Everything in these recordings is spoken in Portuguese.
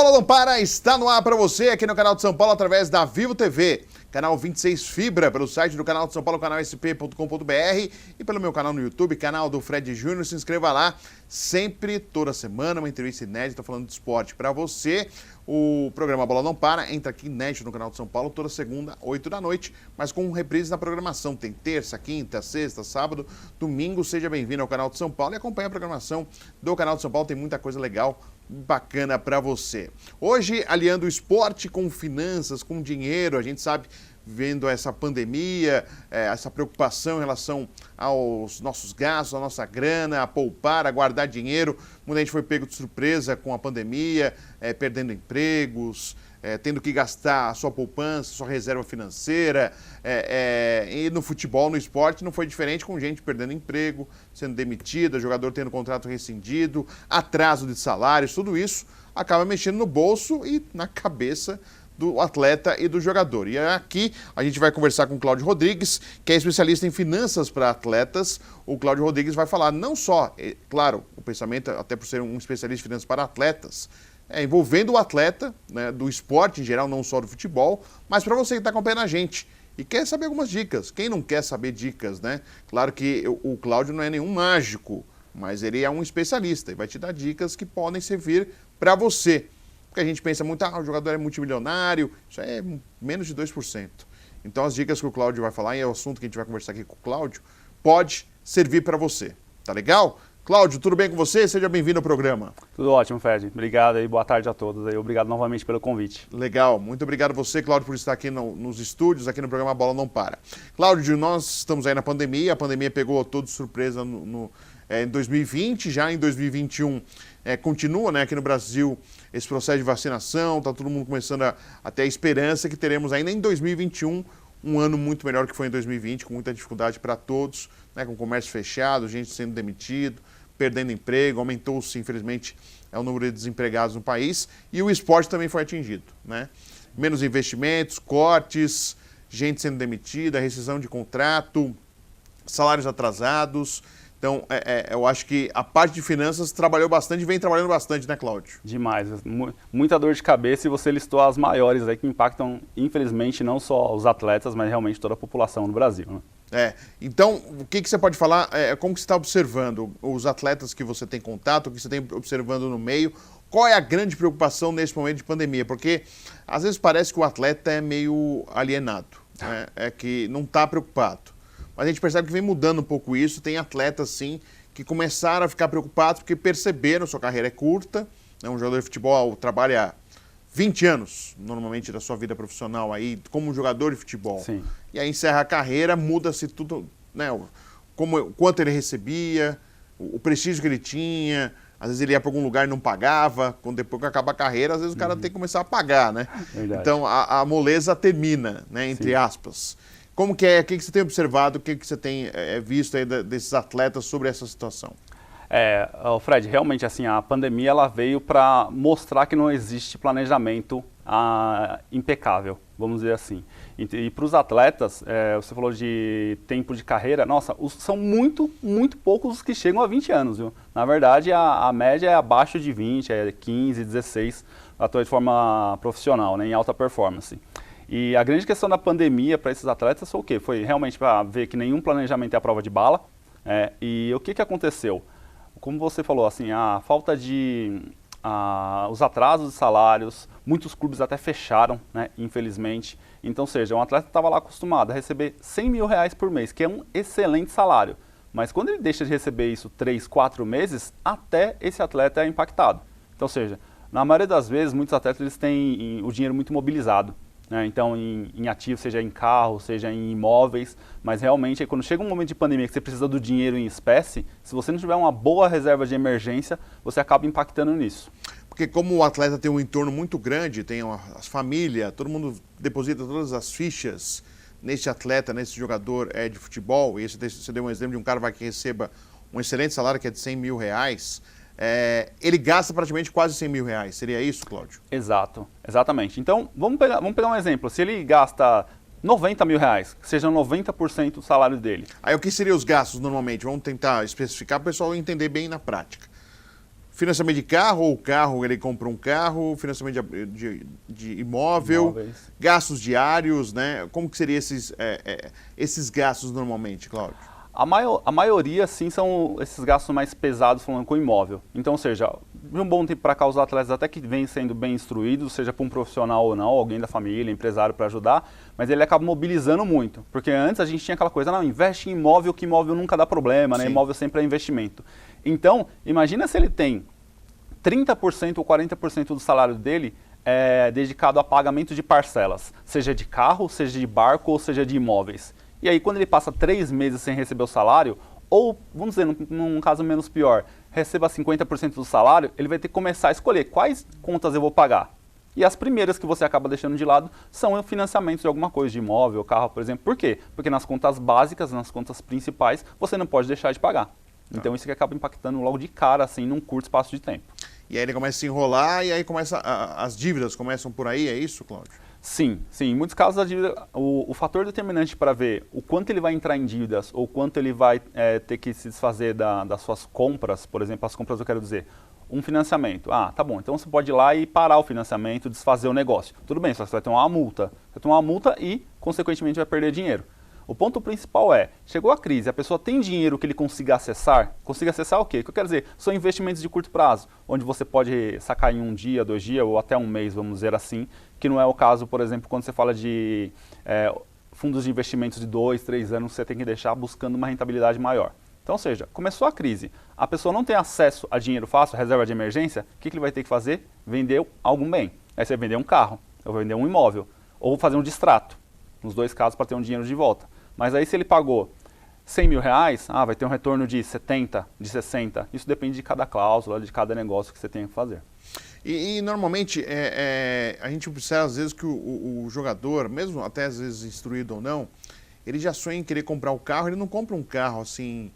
Bola Não Para está no ar para você aqui no canal de São Paulo através da Vivo TV, canal 26 Fibra, pelo site do canal de São Paulo, canalsp.com.br e pelo meu canal no YouTube, canal do Fred Júnior. Se inscreva lá, sempre, toda semana, uma entrevista inédita falando de esporte para você. O programa Bola Não Para entra aqui inédito no canal de São Paulo toda segunda, 8 da noite, mas com reprise na programação. Tem terça, quinta, sexta, sábado, domingo. Seja bem-vindo ao canal de São Paulo e acompanhe a programação do canal de São Paulo. Tem muita coisa legal, bacana para você. Hoje, aliando esporte com finanças, com dinheiro, a gente sabe, vendo essa pandemia, essa preocupação em relação aos nossos gastos, à nossa grana, a poupar, a guardar dinheiro. Muita gente foi pego de surpresa com a pandemia, perdendo empregos, tendo que gastar a sua poupança, sua reserva financeira. E no futebol, no esporte, não foi diferente, com gente perdendo emprego, sendo demitida, jogador tendo contrato rescindido, atraso de salários, tudo isso acaba mexendo no bolso e na cabeça do atleta e do jogador. E aqui a gente vai conversar com o Cláudio Rodrigues, que é especialista em finanças para atletas. O Cláudio Rodrigues vai falar não só, claro, o pensamento, até por ser um especialista em finanças para atletas, envolvendo o atleta, né, do esporte em geral, não só do futebol, mas para você que está acompanhando a gente e quer saber algumas dicas. Quem não quer saber dicas, né? Claro que o Cláudio não é nenhum mágico, mas ele é um especialista e vai te dar dicas que podem servir para você. Porque a gente pensa muito, o jogador é multimilionário, isso é menos de 2%. Então as dicas que o Cláudio vai falar, e é o assunto que a gente vai conversar aqui com o Cláudio, pode servir para você. Tá legal? Cláudio, tudo bem com você? Seja bem-vindo ao programa. Tudo ótimo, Fred. Obrigado aí, boa tarde a todos. Obrigado novamente pelo convite. Legal, muito obrigado a você, Cláudio, por estar aqui nos estúdios, aqui no programa Bola Não Para. Cláudio, nós estamos aí na pandemia, a pandemia pegou todos de surpresa em 2020, já em 2021 continua, né, aqui no Brasil esse processo de vacinação, está todo mundo começando a ter a esperança que teremos ainda em 2021 um ano muito melhor que foi em 2020, com muita dificuldade para todos, né, com comércio fechado, gente sendo demitido, perdendo emprego, aumentou-se, infelizmente, o número de desempregados no país, e o esporte também foi atingido, né? Menos investimentos, cortes, gente sendo demitida, rescisão de contrato, salários atrasados. Então, eu acho que a parte de finanças trabalhou bastante e vem trabalhando bastante, né, Cláudio? Demais. Muita dor de cabeça, e você listou as maiores aí que impactam, infelizmente, não só os atletas, mas realmente toda a população no Brasil, né? Então, o que você pode falar, como que você está observando os atletas que você tem contato, o que você tem observando no meio? Qual é a grande preocupação nesse momento de pandemia? Porque às vezes parece que o atleta é meio alienado, né? Que não está preocupado. Mas a gente percebe que vem mudando um pouco isso. Tem atletas, sim, que começaram a ficar preocupados porque perceberam, sua carreira é curta, né? Um jogador de futebol trabalha 20 anos, normalmente, da sua vida profissional aí, como jogador de futebol. Sim. E aí encerra a carreira, muda-se tudo, né? Quanto ele recebia, o prestígio que ele tinha. Às vezes ele ia para algum lugar e não pagava. Depois que acaba a carreira, às vezes o cara tem que começar a pagar, né? Verdade. Então a moleza termina, né? Entre aspas. Como que é? O que você tem observado? O que você tem visto aí desses atletas sobre essa situação? Fred, realmente assim, a pandemia ela veio para mostrar que não existe planejamento impecável, vamos dizer assim. E para os atletas, você falou de tempo de carreira, nossa, são muito poucos os que chegam a 20 anos, viu? Na verdade, a média é abaixo de 20, 15, 16, atua de forma profissional, né, em alta performance. E a grande questão da pandemia para esses atletas foi o quê? Foi realmente para ver que nenhum planejamento é a prova de bala. E o que aconteceu? Como você falou, assim, a falta de... os atrasos de salários, muitos clubes até fecharam, né, infelizmente. Então, ou seja, um atleta estava lá acostumado a receber R$100 mil por mês, que é um excelente salário. Mas quando ele deixa de receber isso 3, 4 meses, até esse atleta é impactado. Então, ou seja, na maioria das vezes, muitos atletas eles têm o dinheiro muito mobilizado. Então, em ativos, seja em carro, seja em imóveis, mas realmente, quando chega um momento de pandemia que você precisa do dinheiro em espécie, se você não tiver uma boa reserva de emergência, você acaba impactando nisso. Porque como o atleta tem um entorno muito grande, tem as famílias, todo mundo deposita todas as fichas nesse atleta, nesse jogador de futebol, e você deu um exemplo de um cara que receba um excelente salário que é de R$100 mil, ele gasta praticamente quase R$100 mil. Seria isso, Cláudio? Exato, exatamente. Então, vamos pegar um exemplo. Se ele gasta R$90 mil, que seja 90% do salário dele. Aí o que seriam os gastos normalmente? Vamos tentar especificar para o pessoal entender bem na prática. financiamento de carro, ou o carro, ele compra um carro, financiamento de imóvel, Imóveis. gastos diários, né? Como que seriam esses gastos normalmente, Cláudio? A maioria, sim, são esses gastos mais pesados falando com imóvel. Então, ou seja, de um bom tempo para cá, os atletas até que vêm sendo bem instruídos, seja para um profissional ou não, alguém da família, empresário para ajudar, mas ele acaba mobilizando muito. Porque antes a gente tinha aquela coisa, não, investe em imóvel, que imóvel nunca dá problema, né? Sim. Imóvel sempre é investimento. Então, imagina se ele tem 30% ou 40% do salário dele dedicado a pagamento de parcelas, seja de carro, seja de barco ou seja de imóveis. E aí, quando ele passa 3 meses sem receber o salário, ou, vamos dizer, num caso menos pior, receba 50% do salário, ele vai ter que começar a escolher quais contas eu vou pagar. E as primeiras que você acaba deixando de lado são financiamentos de alguma coisa, de imóvel, carro, por exemplo. Por quê? Porque nas contas básicas, nas contas principais, você não pode deixar de pagar. Então, isso que acaba impactando logo de cara, assim, num curto espaço de tempo. E aí ele começa a se enrolar e aí as dívidas começam por aí, é isso, Cláudio? Sim, sim. Em muitos casos, a dívida, o fator determinante para ver o quanto ele vai entrar em dívidas ou quanto ele vai ter que se desfazer das suas compras, por exemplo, as compras eu quero dizer, um financiamento. Ah, tá bom, então você pode ir lá e parar o financiamento, desfazer o negócio. Tudo bem, só que você vai ter uma multa. Vai ter uma multa e, consequentemente, vai perder dinheiro. O ponto principal chegou a crise, a pessoa tem dinheiro que ele consiga acessar o quê? O que eu quero dizer? São investimentos de curto prazo, onde você pode sacar em 1 dia, 2 dias ou até 1 mês, vamos dizer assim, que não é o caso, por exemplo, quando você fala de fundos de investimentos de 2, 3 anos, você tem que deixar buscando uma rentabilidade maior. Então, ou seja, começou a crise, a pessoa não tem acesso a dinheiro fácil, reserva de emergência, o que ele vai ter que fazer? Vender algum bem. Aí você vai vender um carro, ou vai vender um imóvel, ou fazer um distrato, nos 2 casos para ter um dinheiro de volta. Mas aí se ele pagou 100 mil reais, vai ter um retorno de 70, de 60. Isso depende de cada cláusula, de cada negócio que você tem que fazer. E normalmente a gente observa às vezes que o jogador, mesmo até às vezes instruído ou não, ele já sonha em querer comprar o carro, ele não compra um carro assim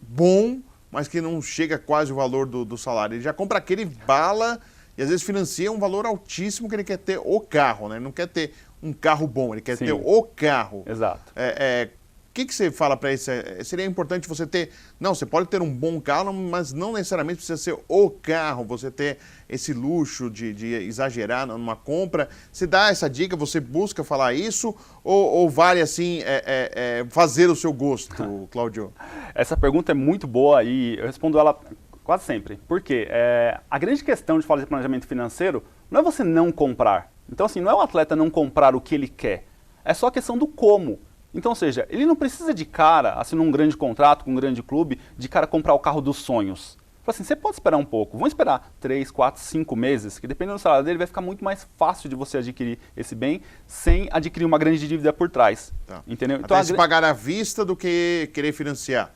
bom, mas que não chega quase o valor do salário. Ele já compra aquele bala e às vezes financia um valor altíssimo que ele quer ter o carro, né? Ele não quer ter um carro bom, ele quer ter o carro. Exato. O que você fala para isso? Seria importante você ter... Não, você pode ter um bom carro, mas não necessariamente precisa ser o carro, você ter esse luxo de exagerar numa compra. Você dá essa dica, você busca falar isso ou vale assim fazer o seu gosto, Cláudio? Essa pergunta é muito boa e eu respondo ela quase sempre. Por quê? A grande questão de falar de planejamento financeiro não é você não comprar. Então, assim, não é o atleta não comprar o que ele quer, é só a questão do como. Então, ou seja, ele não precisa de cara, assinar um grande contrato com um grande clube, de cara comprar o carro dos sonhos. Fala assim, você pode esperar um pouco, vamos esperar 3, 4, 5 meses, que dependendo do salário dele vai ficar muito mais fácil de você adquirir esse bem sem adquirir uma grande dívida por trás. Tá. Entendeu? Então, se pagar à vista do que querer financiar.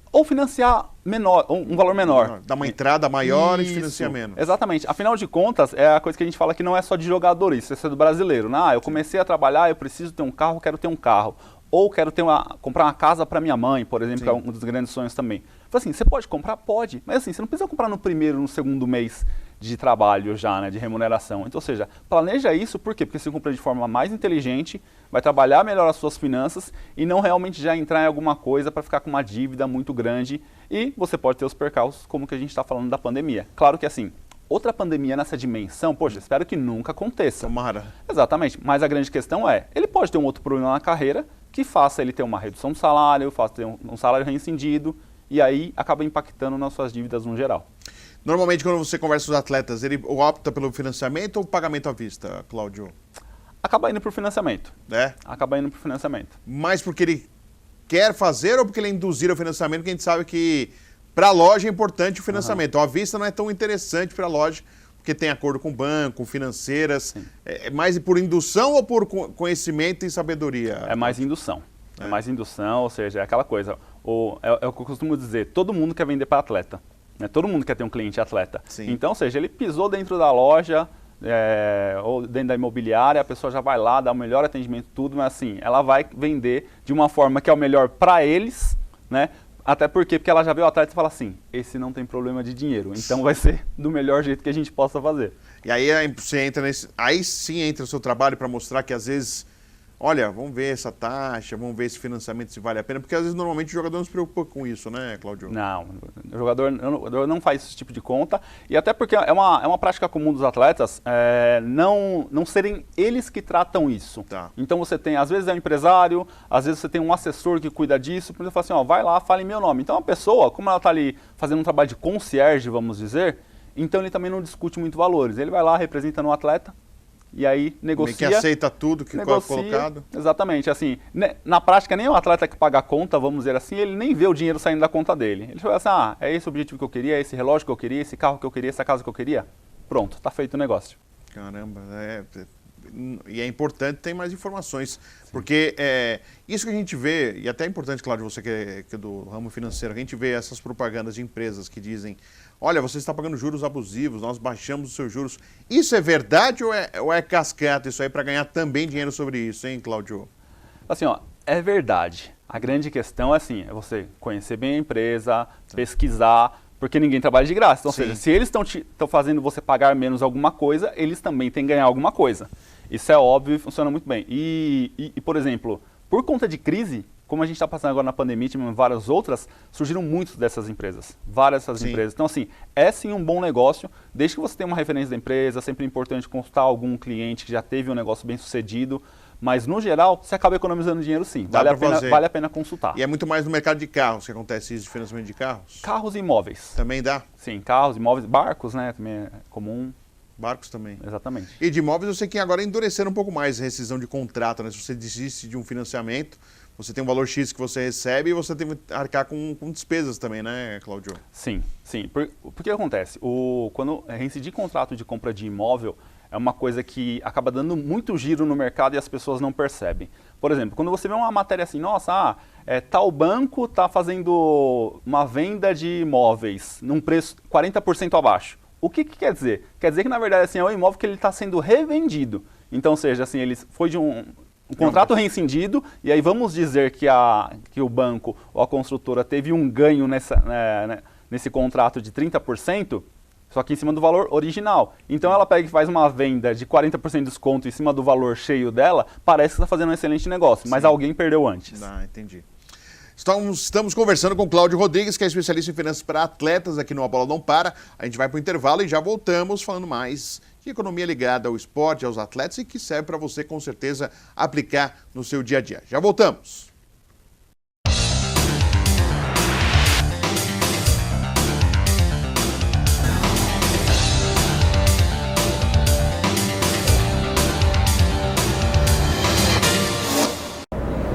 Ou financiar menor, um valor menor. Dá uma entrada maior Isso, e financiar menos. Exatamente. Afinal de contas, é a coisa que a gente fala que não é só de jogador, isso é do brasileiro. Eu comecei a trabalhar, eu preciso ter um carro, quero ter um carro. Ou quero comprar uma casa para minha mãe, por exemplo, que é um dos grandes sonhos também. Então, assim, você pode comprar? Pode. Mas assim, você não precisa comprar no primeiro, no segundo mês de trabalho já, né, de remuneração. Então, ou seja, planeja isso, por quê? Porque você compra de forma mais inteligente, vai trabalhar melhor as suas finanças e não realmente já entrar em alguma coisa para ficar com uma dívida muito grande e você pode ter os percalços como que a gente está falando da pandemia. Claro que assim, outra pandemia nessa dimensão, poxa, espero que nunca aconteça. Tomara. Exatamente, mas a grande questão ele pode ter um outro problema na carreira que faça ele ter uma redução do salário, faça ter um salário reincidido e aí acaba impactando nas suas dívidas no geral. Normalmente, quando você conversa com os atletas, ele opta pelo financiamento ou pagamento à vista, Cláudio? Acaba indo para o financiamento. Acaba indo para o financiamento. Mas porque ele quer fazer ou porque ele é induzir ao financiamento, que a gente sabe que para a loja é importante o financiamento. À vista não é tão interessante para a loja, porque tem acordo com o banco, financeiras. É mais por indução ou por conhecimento e sabedoria? É mais indução. É mais indução, ou seja, é aquela coisa. É o que eu costumo dizer, todo mundo quer vender para atleta. Né? Todo mundo quer ter um cliente atleta. Sim. Então, ou seja, ele pisou dentro da loja, ou dentro da imobiliária, a pessoa já vai lá, dá o melhor atendimento, tudo, mas assim, ela vai vender de uma forma que é o melhor para eles, né? Até porque ela já vê o atleta e fala assim, esse não tem problema de dinheiro, então vai ser do melhor jeito que a gente possa fazer. E aí você entra aí sim entra o seu trabalho para mostrar que às vezes olha, vamos ver essa taxa, vamos ver esse financiamento se vale a pena, porque às vezes normalmente o jogador não se preocupa com isso, né, Cláudio? Não, o jogador não faz esse tipo de conta, e até porque é uma prática comum dos atletas não serem eles que tratam isso. Tá. Então você tem, às vezes é um empresário, às vezes você tem um assessor que cuida disso, por exemplo, fala assim, ó, vai lá, fala em meu nome. Então a pessoa, como ela está ali fazendo um trabalho de concierge, vamos dizer, então ele também não discute muito valores. Ele vai lá, representa no atleta, e aí negocia. Meio que aceita tudo que foi colocado. Exatamente, assim, na prática nem o atleta que paga a conta, vamos dizer assim, ele nem vê o dinheiro saindo da conta dele. Ele fala assim, é esse o objetivo que eu queria, é esse relógio que eu queria, esse carro que eu queria, essa casa que eu queria. Pronto, tá feito o negócio. Caramba, e é importante ter mais informações, porque isso que a gente vê, e até é importante, Cláudio, você que é do ramo financeiro, a gente vê essas propagandas de empresas que dizem, olha, você está pagando juros abusivos, nós baixamos os seus juros. Isso é verdade ou é cascata isso aí para ganhar também dinheiro sobre isso, hein, Cláudio? Assim, ó, é verdade. A grande questão é assim, é você conhecer bem a empresa, pesquisar, porque ninguém trabalha de graça. Então, ou seja, se eles estão fazendo você pagar menos alguma coisa, eles também têm que ganhar alguma coisa. Isso é óbvio e funciona muito bem. E, por exemplo, por conta de crise, como a gente está passando agora na pandemia e várias outras, surgiram muitas dessas empresas. Várias dessas empresas. Então, assim, é sim um bom negócio, desde que você tenha uma referência da empresa, sempre é importante consultar algum cliente que já teve um negócio bem sucedido. Mas, no geral, você acaba economizando dinheiro sim. Vale a pena consultar. E é muito mais no mercado de carros que acontece isso, de financiamento de carros? Carros e imóveis. Também dá? Sim, carros, imóveis, barcos, né? Também é comum. Barcos também. Exatamente. E de imóveis eu sei que agora endureceram um pouco mais a rescisão de contrato, né? Se você desiste de um financiamento, você tem um valor X que você recebe e você tem que arcar com despesas também, né, Cláudio? Sim, sim. Por que acontece? Quando reincidir contrato de compra de imóvel, é uma coisa que acaba dando muito giro no mercado e as pessoas não percebem. Por exemplo, quando você vê uma matéria assim, nossa, tal banco está fazendo uma venda de imóveis num preço 40% abaixo. O que quer dizer? Quer dizer que, na verdade, assim, é um imóvel que ele está sendo revendido. Então, ou seja, assim, ele foi de um contrato rescindido, e aí vamos dizer que o banco ou a construtora teve um ganho nesse contrato de 30%, só que em cima do valor original. Então ela pega e faz uma venda de 40% de desconto em cima do valor cheio dela, parece que está fazendo um excelente negócio, mas alguém perdeu antes. Entendi. Estamos conversando com Cláudio Rodrigues, que é especialista em finanças para atletas aqui no A Bola Não Para. A gente vai para o intervalo e já voltamos falando mais de economia ligada ao esporte, aos atletas e que serve para você, com certeza, aplicar no seu dia a dia. Já voltamos.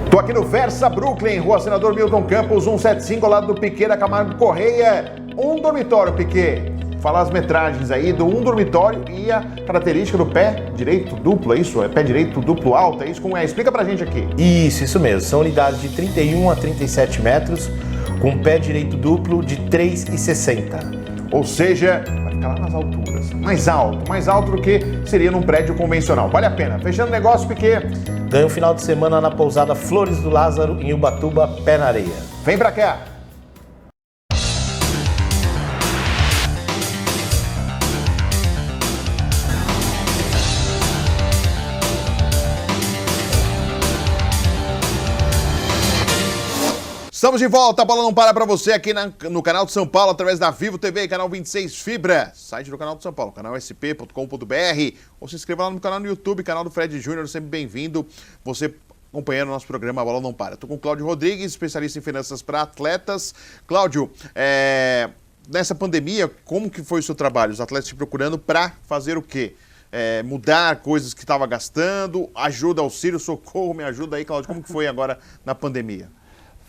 Estou aqui no Versa Brooklyn, Rua Senador Milton Campos, 175, ao lado do Piquet da Camargo Correia. Um dormitório, Piquet. Fala as metragens aí do um dormitório e a característica do pé direito duplo, é isso? É pé direito duplo alto, é isso? Como é? Explica pra gente aqui. Isso mesmo. São unidades de 31 a 37 metros, com pé direito duplo de 3,60. Ou seja, vai ficar lá nas alturas. Mais alto do que seria num prédio convencional. Vale a pena. Fechando o negócio, Piquet. Ganha um final de semana na pousada Flores do Lázaro, em Ubatuba, pé na areia. Vem pra cá. Estamos de volta, a bola não para você aqui no canal de São Paulo, através da Vivo TV, canal 26 Fibra, site do canal de São Paulo, canal sp.com.br, ou se inscreva lá no canal no YouTube, canal do Fred Júnior, sempre bem-vindo, você acompanhando o nosso programa A Bola Não Para. Estou com o Cláudio Rodrigues, especialista em finanças para atletas. Cláudio, nessa pandemia, como que foi o seu trabalho? Os atletas te procurando para fazer o quê? Mudar coisas que estava gastando, ajuda, auxílio, socorro, me ajuda aí, Cláudio, como que foi agora na pandemia?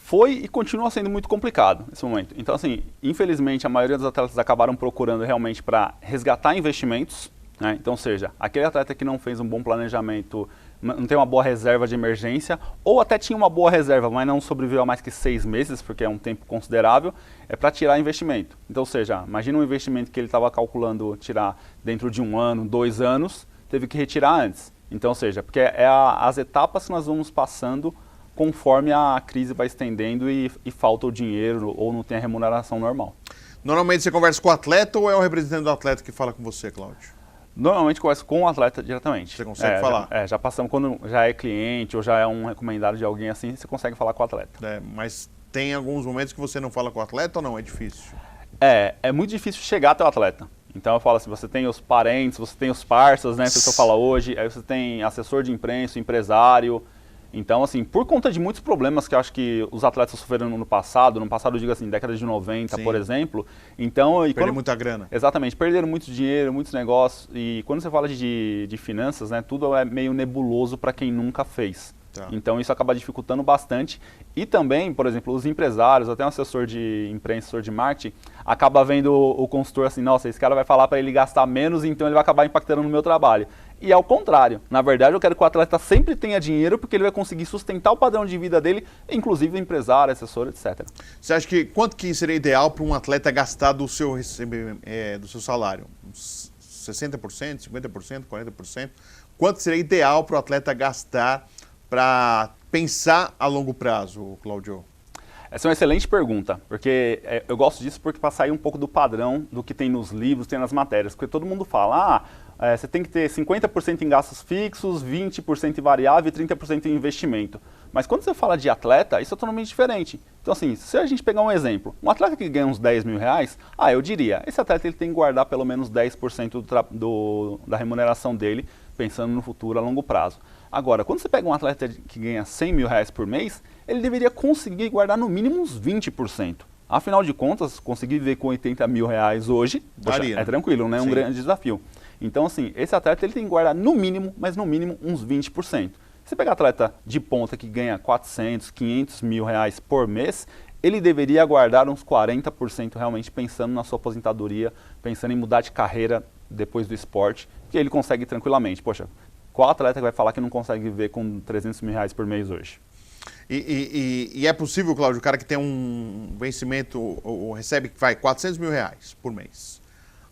Foi e continua sendo muito complicado nesse momento. Então, assim, infelizmente, a maioria dos atletas acabaram procurando realmente para resgatar investimentos, né? Então, ou seja, aquele atleta que não fez um bom planejamento, não tem uma boa reserva de emergência, ou até tinha uma boa reserva, mas não sobreviveu a mais que 6 meses, porque é um tempo considerável, é para tirar investimento. Então, ou seja, imagina um investimento que ele estava calculando tirar dentro de 1 ano, 2 anos, teve que retirar antes. Então, ou seja, porque as etapas que nós vamos passando conforme a crise vai estendendo e falta o dinheiro ou não tem a remuneração normal. Normalmente você conversa com o atleta ou é o representante do atleta que fala com você, Cláudio? Normalmente converso com o atleta diretamente. Você consegue falar? Já passamos, quando já é cliente ou já é um recomendado de alguém assim, você consegue falar com o atleta. Mas tem alguns momentos que você não fala com o atleta ou não? É difícil? É muito difícil chegar até o atleta. Então eu falo assim, você tem os parentes, você tem os parceiros, né, que a pessoa fala hoje, aí você tem assessor de imprensa, empresário. Então, assim, por conta de muitos problemas que eu acho que os atletas sofreram no passado eu digo assim, década de 90, Sim. por exemplo. Então, Perder muita grana. Exatamente, perderam muito dinheiro, muitos negócios. E quando você fala de finanças, né, tudo é meio nebuloso para quem nunca fez. Tá. Então isso acaba dificultando bastante. E também, por exemplo, os empresários, até um assessor de imprensa, assessor de marketing, acaba vendo o consultor assim, nossa, esse cara vai falar para ele gastar menos, então ele vai acabar impactando no meu trabalho. E ao contrário, na verdade eu quero que o atleta sempre tenha dinheiro, porque ele vai conseguir sustentar o padrão de vida dele, inclusive o empresário, assessor, etc. Você acha que quanto que seria ideal para um atleta gastar do seu salário? Uns 60%, 50%, 40%? Quanto seria ideal para o atleta gastar para pensar a longo prazo, Cláudio? Essa é uma excelente pergunta, porque eu gosto disso porque para sair um pouco do padrão do que tem nos livros, tem nas matérias, porque todo mundo fala, você tem que ter 50% em gastos fixos, 20% em variável e 30% em investimento. Mas quando você fala de atleta, isso é totalmente diferente. Então assim, se a gente pegar um exemplo, um atleta que ganha uns 10 mil reais, eu diria, esse atleta ele tem que guardar pelo menos 10% da remuneração dele, pensando no futuro a longo prazo. Agora, quando você pega um atleta que ganha 100 mil reais por mês, ele deveria conseguir guardar no mínimo uns 20%. Afinal de contas, conseguir viver com 80 mil reais hoje, é tranquilo, né? É um grande desafio. Então, assim, esse atleta ele tem que guardar no mínimo, mas no mínimo uns 20%. Se pegar atleta de ponta que ganha 400, 500 mil reais por mês, ele deveria guardar uns 40% realmente pensando na sua aposentadoria, pensando em mudar de carreira depois do esporte, que ele consegue tranquilamente. Poxa, qual atleta que vai falar que não consegue viver com 300 mil reais por mês hoje? E é possível, Cláudio, o cara que tem um vencimento, ou recebe 400 mil reais por mês,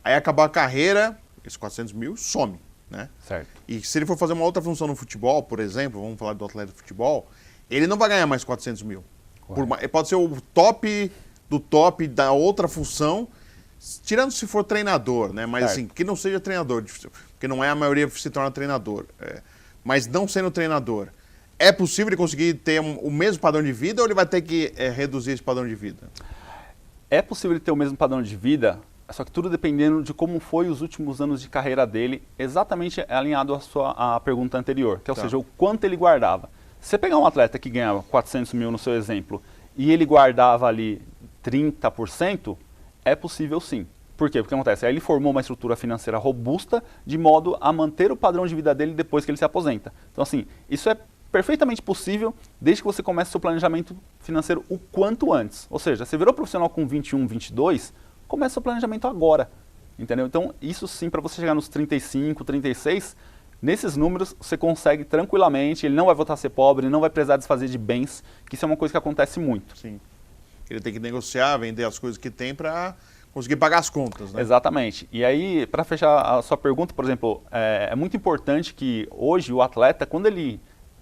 aí acabar a carreira, esses 400 mil some, né? Certo. E se ele for fazer uma outra função no futebol, por exemplo, vamos falar do atleta de futebol, ele não vai ganhar mais 400 mil. Pode ser o top do top da outra função, tirando se for treinador, né? Mas assim, que não seja treinador, porque não é a maioria que se torna treinador. Mas não sendo treinador, é possível ele conseguir ter o mesmo padrão de vida ou ele vai ter que reduzir esse padrão de vida? É possível ele ter o mesmo padrão de vida, só que tudo dependendo de como foi os últimos anos de carreira dele, exatamente alinhado à pergunta anterior, que é, ou seja, o quanto ele guardava. Se você pegar um atleta que ganhava 400 mil no seu exemplo e ele guardava ali 30%, é possível sim. Por quê? Porque acontece, aí ele formou uma estrutura financeira robusta de modo a manter o padrão de vida dele depois que ele se aposenta. Então assim, isso é perfeitamente possível desde que você comece o seu planejamento financeiro o quanto antes. Ou seja, você virou profissional com 21, 22, comece o seu planejamento agora. Entendeu? Então isso sim, para você chegar nos 35, 36, nesses números você consegue tranquilamente, ele não vai voltar a ser pobre, não vai precisar desfazer de bens, que isso é uma coisa que acontece muito. Sim. Ele tem que negociar, vender as coisas que tem para conseguir pagar as contas, né? Exatamente. E aí, para fechar a sua pergunta, por exemplo, é muito importante que hoje o atleta, quando ele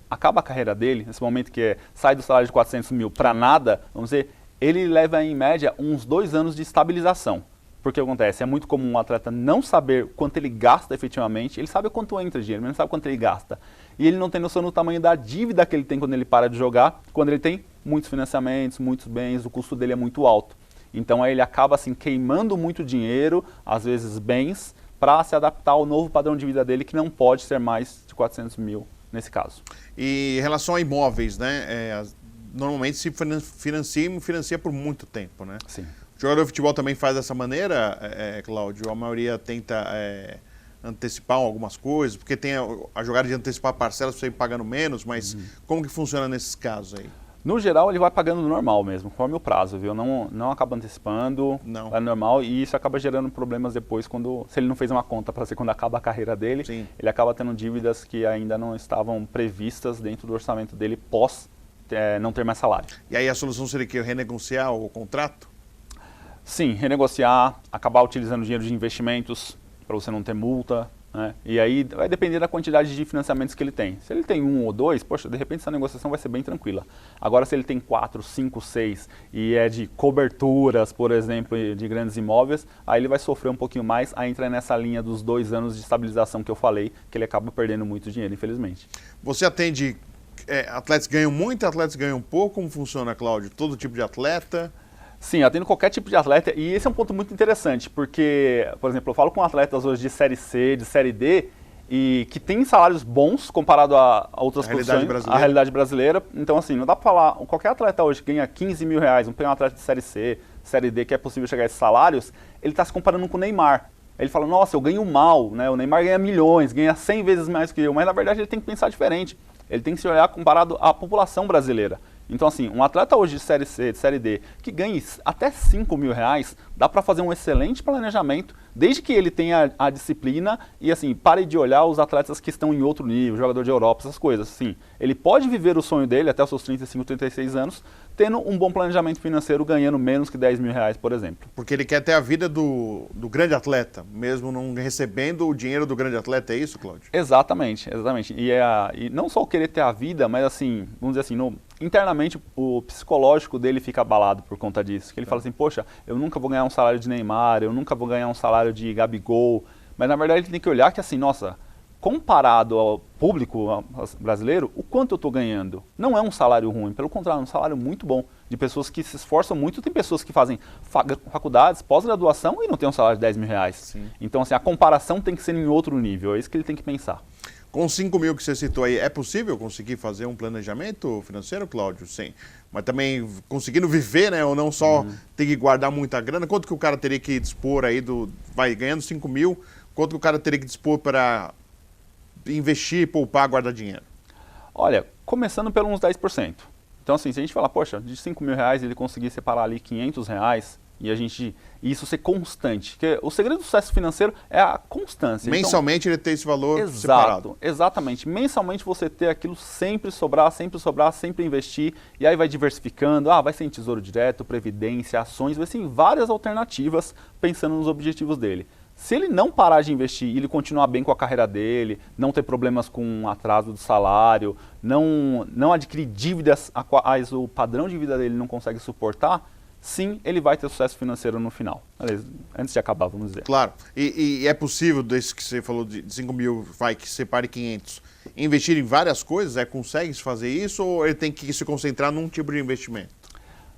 acaba a carreira dele, nesse momento que sai do salário de 400 mil para nada, vamos dizer, ele leva em média uns 2 anos de estabilização. Porque acontece, é muito comum um atleta não saber quanto ele gasta efetivamente, ele sabe quanto entra dinheiro, mas não sabe quanto ele gasta. E ele não tem noção do tamanho da dívida que ele tem quando ele para de jogar, quando ele tem muitos financiamentos, muitos bens, o custo dele é muito alto. Então aí ele acaba assim queimando muito dinheiro, às vezes bens, para se adaptar ao novo padrão de vida dele, que não pode ser mais de 400 mil nesse caso. E em relação a imóveis, né? Normalmente se financia por muito tempo, né? Sim. O jogador de futebol também faz dessa maneira, Cláudio? A maioria tenta antecipar algumas coisas, porque tem a jogada de antecipar parcelas para você ir pagando menos, mas como que funciona nesses casos aí? No geral, ele vai pagando normal mesmo, conforme o prazo, viu? Não acaba antecipando, é normal, e isso acaba gerando problemas depois, se ele não fez uma conta para ser quando acaba a carreira dele, Sim. Ele acaba tendo dívidas que ainda não estavam previstas dentro do orçamento dele pós não ter mais salário. E aí a solução seria que renegociar o contrato? Sim, renegociar, acabar utilizando dinheiro de investimentos para você não ter multa, né? E aí vai depender da quantidade de financiamentos que ele tem. Se ele tem 1 ou 2, poxa, de repente essa negociação vai ser bem tranquila. Agora, se ele tem 4, 5, 6 e é de coberturas, por exemplo, de grandes imóveis, aí ele vai sofrer um pouquinho mais, aí entra nessa linha dos 2 anos de estabilização que eu falei, que ele acaba perdendo muito dinheiro, infelizmente. Você atende atletas que ganham muito, atletas que ganham pouco? Como funciona, Cláudio? Todo tipo de atleta? Sim, atendo qualquer tipo de atleta, e esse é um ponto muito interessante, porque, por exemplo, eu falo com atletas hoje de Série C, de Série D, e que tem salários bons comparado a outras profissões, a realidade brasileira. Então, assim, não dá pra falar, qualquer atleta hoje que ganha 15 mil reais, vamos pegar um atleta de Série C, Série D, que é possível chegar a esses salários, ele está se comparando com o Neymar. Ele fala, nossa, eu ganho mal, né? O Neymar ganha milhões, ganha 100 vezes mais que eu, mas na verdade ele tem que pensar diferente. Ele tem que se olhar comparado à população brasileira. Então, assim, um atleta hoje de Série C, de Série D, que ganhe até 5 mil reais, dá para fazer um excelente planejamento, desde que ele tenha a disciplina e, assim, pare de olhar os atletas que estão em outro nível, jogador de Europa, essas coisas. Assim, ele pode viver o sonho dele até os seus 35, 36 anos, tendo um bom planejamento financeiro, ganhando menos que 10 mil reais, por exemplo. Porque ele quer ter a vida do grande atleta, mesmo não recebendo o dinheiro do grande atleta, é isso, Cláudio? Exatamente, exatamente. E não só querer ter a vida, mas, assim, vamos dizer assim, internamente o psicológico dele fica abalado por conta disso. Que ele fala assim, poxa, eu nunca vou ganhar um salário de Neymar, eu nunca vou ganhar um salário de Gabigol. Mas na verdade ele tem que olhar que assim, nossa, comparado ao público brasileiro, o quanto eu estou ganhando? Não é um salário ruim, pelo contrário, é um salário muito bom. De pessoas que se esforçam muito, tem pessoas que fazem faculdades, pós-graduação e não tem um salário de 10 mil reais. Sim. Então assim, a comparação tem que ser em outro nível, é isso que ele tem que pensar. Com 5 mil que você citou aí, é possível conseguir fazer um planejamento financeiro, Cláudio? Sim. Mas também conseguindo viver, né? Ou não só ter que guardar muita grana. Quanto que o cara teria que dispor aí vai ganhando 5 mil, quanto que o cara teria que dispor para investir, poupar, guardar dinheiro? Olha, começando pelos uns 10%. Então assim, se a gente falar, poxa, de 5 mil reais ele conseguir separar ali 500 reais, e isso ser constante. Porque o segredo do sucesso financeiro é a constância. Mensalmente ele ter esse valor exato, separado. Exatamente. Mensalmente você ter aquilo sempre sobrar, sempre investir, e aí vai diversificando, vai ser em tesouro direto, previdência, ações, vai ser em várias alternativas pensando nos objetivos dele. Se ele não parar de investir e ele continuar bem com a carreira dele, não ter problemas com o atraso do salário, não adquirir dívidas a quais o padrão de vida dele não consegue suportar, sim, ele vai ter sucesso financeiro no final. Aliás, antes de acabar, vamos dizer. Claro. E é possível, desse que você falou de 5 mil, que separe 500, investir em várias coisas? Consegue fazer isso ou ele tem que se concentrar num tipo de investimento?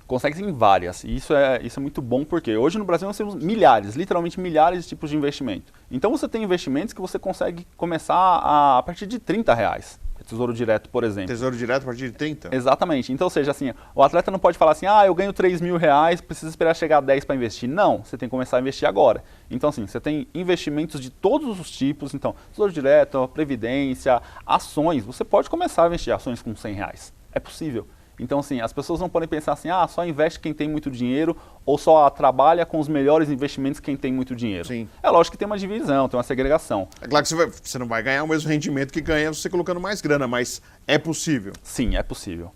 Consegue em várias. E isso é muito bom porque hoje no Brasil nós temos milhares, literalmente milhares de tipos de investimento. Então você tem investimentos que você consegue começar a partir de 30 reais. Tesouro direto, por exemplo. Tesouro direto a partir de 30? Exatamente. Então, ou seja, assim, o atleta não pode falar assim, eu ganho 3 mil reais, preciso esperar chegar a 10 para investir. Não, você tem que começar a investir agora. Então, assim, você tem investimentos de todos os tipos, então, tesouro direto, previdência, ações. Você pode começar a investir ações com 100 reais. É possível. Então, assim, as pessoas não podem pensar assim, só investe quem tem muito dinheiro ou só trabalha com os melhores investimentos quem tem muito dinheiro. Sim. É lógico que tem uma divisão, tem uma segregação. É claro que você não vai ganhar o mesmo rendimento que ganha você colocando mais grana, mas é possível. Sim, é possível.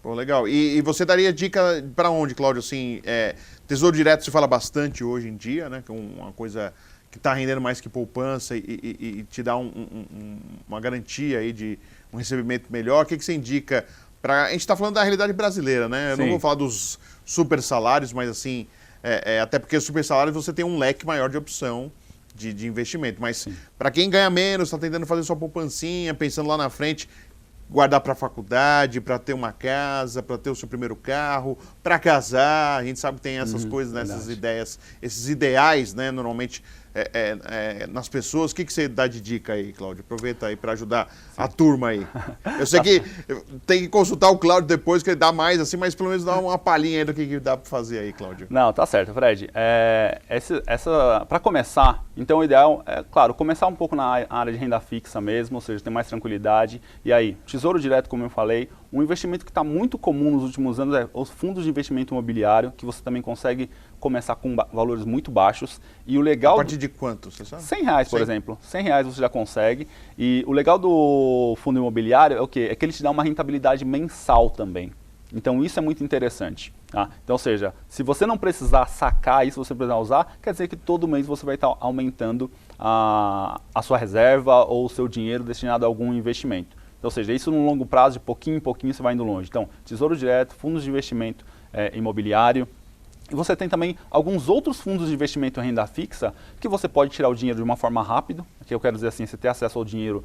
Pô, legal. E você daria dica para onde, Cláudio? Assim, tesouro direto se fala bastante hoje em dia, né? Que é uma coisa que está rendendo mais que poupança e te dá uma garantia aí de um recebimento melhor. O que você indica? A gente está falando da realidade brasileira, né? Eu não vou falar dos super salários, mas assim, até porque super salários você tem um leque maior de opção de investimento. Mas para quem ganha menos, está tentando fazer sua poupancinha, pensando lá na frente, guardar para a faculdade, para ter uma casa, para ter o seu primeiro carro, para casar, a gente sabe que tem essas coisas, né? Essas ideias, esses ideais, né? Normalmente nas pessoas. O que você dá de dica aí, Cláudio? Aproveita aí para ajudar a turma aí. Eu sei que tem que consultar o Cláudio depois, que ele dá mais assim, mas pelo menos dá uma palhinha aí do que dá para fazer aí, Cláudio. Não, tá certo, Fred. Para começar, então o ideal é, claro, começar um pouco na área de renda fixa mesmo, ou seja, ter mais tranquilidade. E aí, tesouro direto, como eu falei, um investimento que está muito comum nos últimos anos é os fundos de investimento imobiliário, que você também consegue começar com valores muito baixos. E o legal... A partir de quanto, você sabe? 100 reais, por exemplo. 100 reais você já consegue. E o legal do fundo imobiliário é o quê? É que ele te dá uma rentabilidade mensal também. Então isso é muito interessante. Tá? Então, ou seja, se você não precisar sacar isso, você precisar usar, quer dizer que todo mês você vai estar aumentando a sua reserva ou o seu dinheiro destinado a algum investimento. Então, ou seja, isso no longo prazo, de pouquinho em pouquinho, você vai indo longe. Então, tesouro direto, fundos de investimento imobiliário. E você tem também alguns outros fundos de investimento em renda fixa que você pode tirar o dinheiro de uma forma rápida, que eu quero dizer assim, você ter acesso ao dinheiro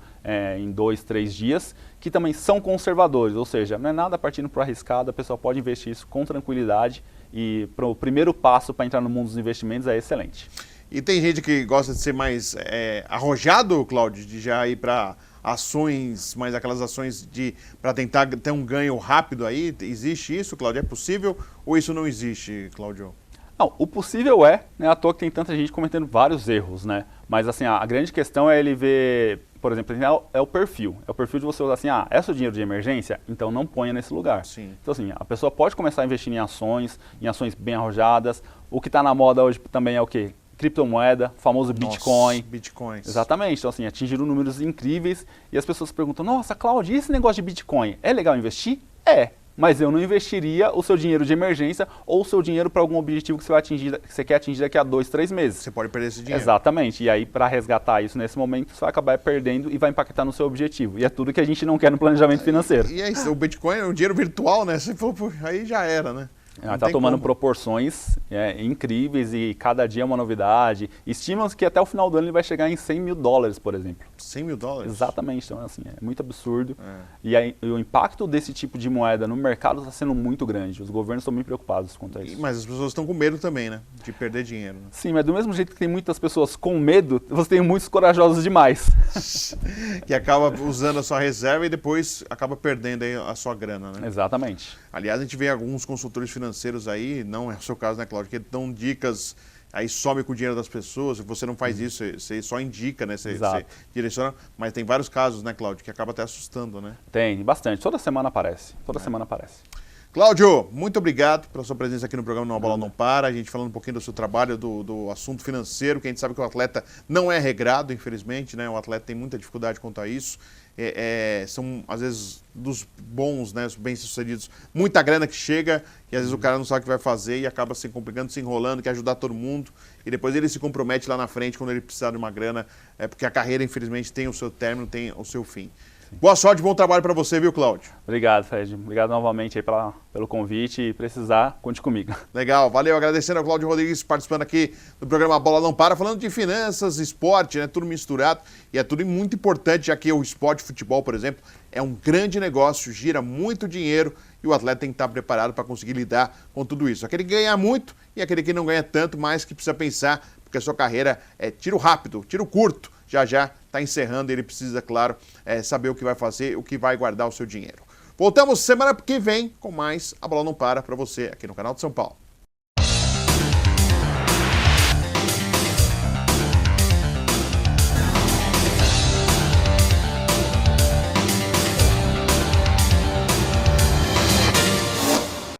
em 2, 3 dias, que também são conservadores, ou seja, não é nada partindo para o arriscado, a pessoa pode investir isso com tranquilidade e o primeiro passo para entrar no mundo dos investimentos é excelente. E tem gente que gosta de ser mais arrojado, Cláudio, de já ir para ações, mas aquelas ações para tentar ter um ganho rápido aí. Existe isso, Cláudio? É possível ou isso não existe, Cláudio? Não, o possível não é à toa que tem tanta gente cometendo vários erros, né? Mas assim, a grande questão é ele ver, por exemplo, é o perfil. É o perfil de você usar assim, é seu dinheiro de emergência? Então não ponha nesse lugar. Sim. Então assim, a pessoa pode começar a investir em ações bem arrojadas. O que está na moda hoje também é o quê? Criptomoeda, famoso Bitcoin. Nossa, Bitcoins. Exatamente. Então, assim, atingiram números incríveis e as pessoas perguntam, nossa, Cláudio, e esse negócio de Bitcoin? É legal investir? É, mas eu não investiria o seu dinheiro de emergência ou o seu dinheiro para algum objetivo que você quer atingir daqui a 2, 3 meses. Você pode perder esse dinheiro. Exatamente. E aí, para resgatar isso nesse momento, você vai acabar perdendo e vai impactar no seu objetivo. E é tudo que a gente não quer no planejamento financeiro. E é isso, o Bitcoin é um dinheiro virtual, né? Se for, aí já era, né? Está tomando proporções incríveis e cada dia é uma novidade. Estima-se que até o final do ano ele vai chegar em $100 mil, por exemplo. $100 mil? Exatamente, então assim, é muito absurdo. E o impacto desse tipo de moeda no mercado está sendo muito grande. Os governos estão muito preocupados quanto a isso. Mas as pessoas estão com medo também, né? De perder dinheiro. Né? Sim, mas do mesmo jeito que tem muitas pessoas com medo, você tem muitos corajosos demais. Que acaba usando a sua reserva e depois acaba perdendo aí a sua grana, né? Exatamente. Aliás, a gente vê alguns consultores financeiros aí, não é o seu caso, né, Cláudio, que dão dicas, aí some com o dinheiro das pessoas, você não faz isso, você só indica, né, você direciona, mas tem vários casos, né, Cláudio, que acaba até assustando, né? Tem, bastante, toda semana aparece, semana aparece. Cláudio, muito obrigado pela sua presença aqui no programa Não A Bola Não Para, a gente falando um pouquinho do seu trabalho, do assunto financeiro, que a gente sabe que o atleta não é regrado, infelizmente, né, o atleta tem muita dificuldade quanto a isso. São, às vezes, dos bons, né, bem-sucedidos, muita grana que chega e às vezes o cara não sabe o que vai fazer e acaba se complicando, se enrolando, quer ajudar todo mundo e depois ele se compromete lá na frente quando ele precisar de uma grana, porque a carreira, infelizmente, tem o seu término, tem o seu fim. Boa sorte, bom trabalho para você, viu, Cláudio? Obrigado, Fred. Obrigado novamente aí pelo convite e precisar, conte comigo. Legal, valeu. Agradecendo ao Cláudio Rodrigues participando aqui do programa Bola Não Para, falando de finanças, esporte, né? Tudo misturado e é tudo muito importante, já que o esporte, futebol, por exemplo, é um grande negócio, gira muito dinheiro e o atleta tem que estar preparado para conseguir lidar com tudo isso. Aquele que ganha muito e aquele que não ganha tanto, mas que precisa pensar, porque a sua carreira é tiro rápido, tiro curto. Já está encerrando e ele precisa, claro, saber o que vai fazer, o que vai guardar o seu dinheiro. Voltamos semana que vem com mais A Bola Não Para você aqui no canal de São Paulo.